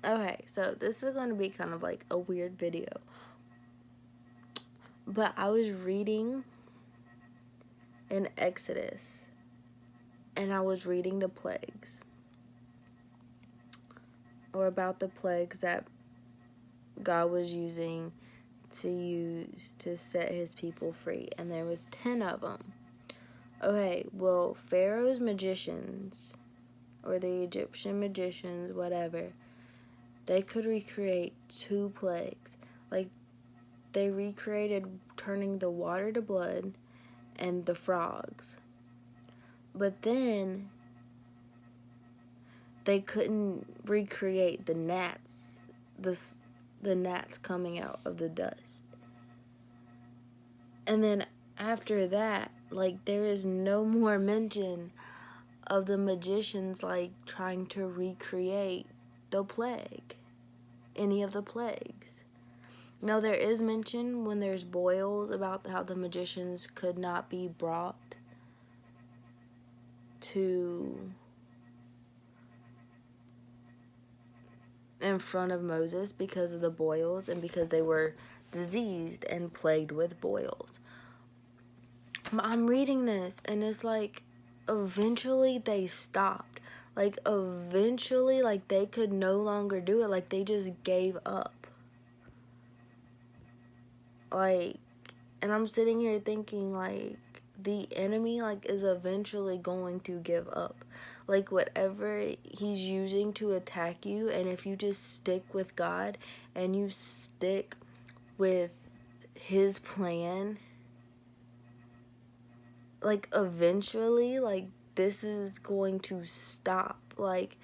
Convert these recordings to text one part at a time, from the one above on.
Okay, so this is going to be kind of like a weird video. But I was reading in Exodus, and I was reading the plagues, or about the plagues that God was using to set his people free, and there was 10 of them. Okay, well, Pharaoh's magicians, or the Egyptian magicians, whatever, they could recreate 2 plagues. Like, they recreated turning the water to blood and the frogs. But then they couldn't recreate the gnats, the gnats coming out of the dust. And then after that, like, there is no more mention of the magicians, like, trying to recreate the plague, any of the plagues. Now, there is mention when there's boils about how the magicians could not be brought to in front of Moses because of the boils and because they were diseased and plagued with boils. I'm reading this and it's like eventually they stopped. Like eventually, like they could no longer do it. Like they just gave up. Like, and I'm sitting here thinking like the enemy like is eventually going to give up. Like whatever he's using to attack you, and if you just stick with God and you stick with his plan, like eventually like this is going to stop. Like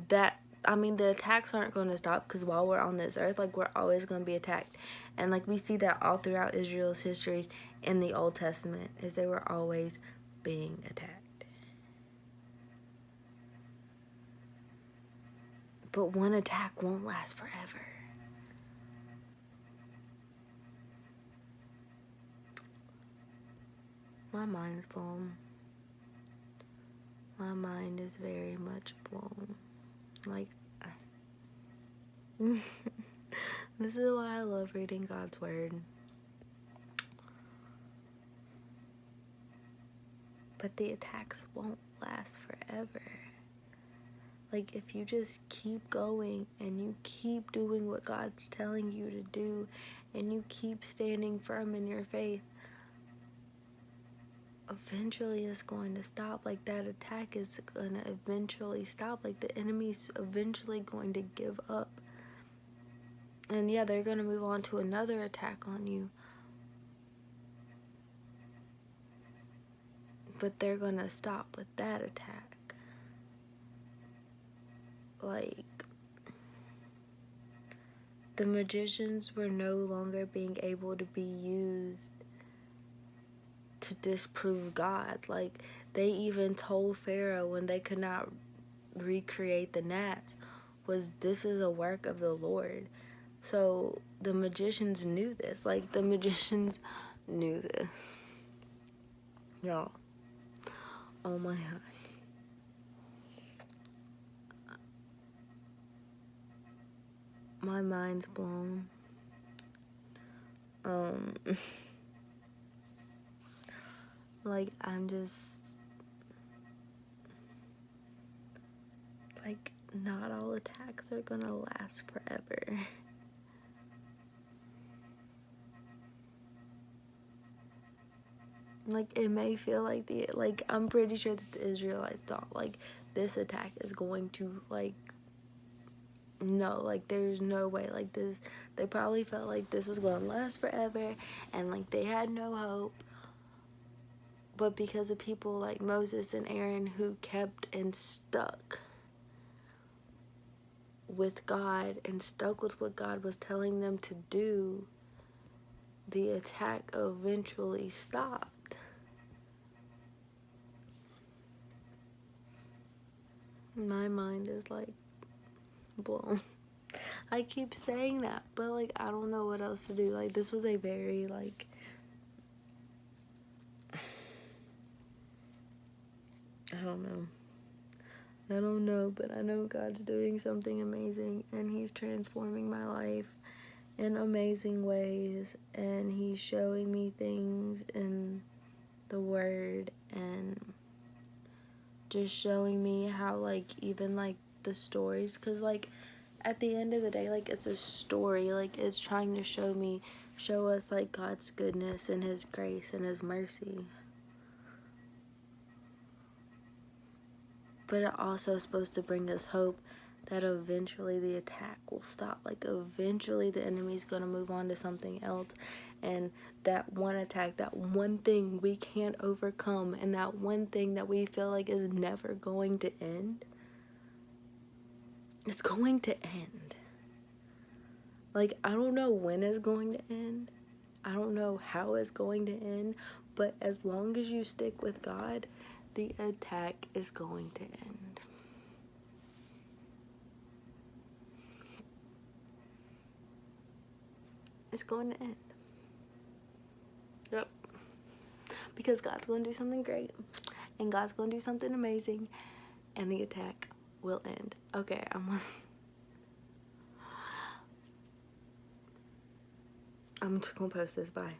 that, I mean, the attacks aren't going to stop because while we're on this earth, like we're always going to be attacked. And like we see that all throughout Israel's history in the Old Testament is they were always being attacked. But one attack won't last forever. My mind's blown. My mind is very much blown. Like, this is why I love reading God's Word. But the attacks won't last forever. Like, if you just keep going and you keep doing what God's telling you to do and you keep standing firm in your faith, eventually it's going to stop. Like, that attack is going to eventually stop. Like, the enemy's eventually going to give up. And yeah, they're going to move on to another attack on you. But they're going to stop with that attack. Like, the magicians were no longer being able to be used to disprove God. Like, they even told Pharaoh when they could not recreate the gnats was this is a work of the Lord. So the magicians knew this. Like, the magicians knew this. Y'all. Oh my God. My mind's blown. Like, I'm just like, not all attacks are gonna last forever. Like, it may feel like I'm pretty sure that the Israelites thought like this attack is going to like, no, like there's no way, like this, they probably felt like this was going to last forever and like they had no hope. But because of people like Moses and Aaron who kept and stuck with God and stuck with what God was telling them to do, the attack eventually stopped. My mind is like blown. I keep saying that, but like I don't know what else to do. Like, this was a very like, I don't know. I don't know, but I know God's doing something amazing, and He's transforming my life in amazing ways, and He's showing me things in the Word, and just showing me how, like, even, like, the stories, because, like, at the end of the day, like, it's a story, like, it's trying to show us, like, God's goodness and His grace and His mercy. But it also is supposed to bring us hope that eventually the attack will stop. Like, eventually the enemy's going to move on to something else. And that one attack, that one thing we can't overcome, and that one thing that we feel like is never going to end, it's going to end. Like, I don't know when it's going to end. I don't know how it's going to end. But as long as you stick with God, the attack is going to end. It's going to end. Yep. Because God's going to do something great. And God's going to do something amazing. And the attack will end. Okay, I'm just going to post this. Bye.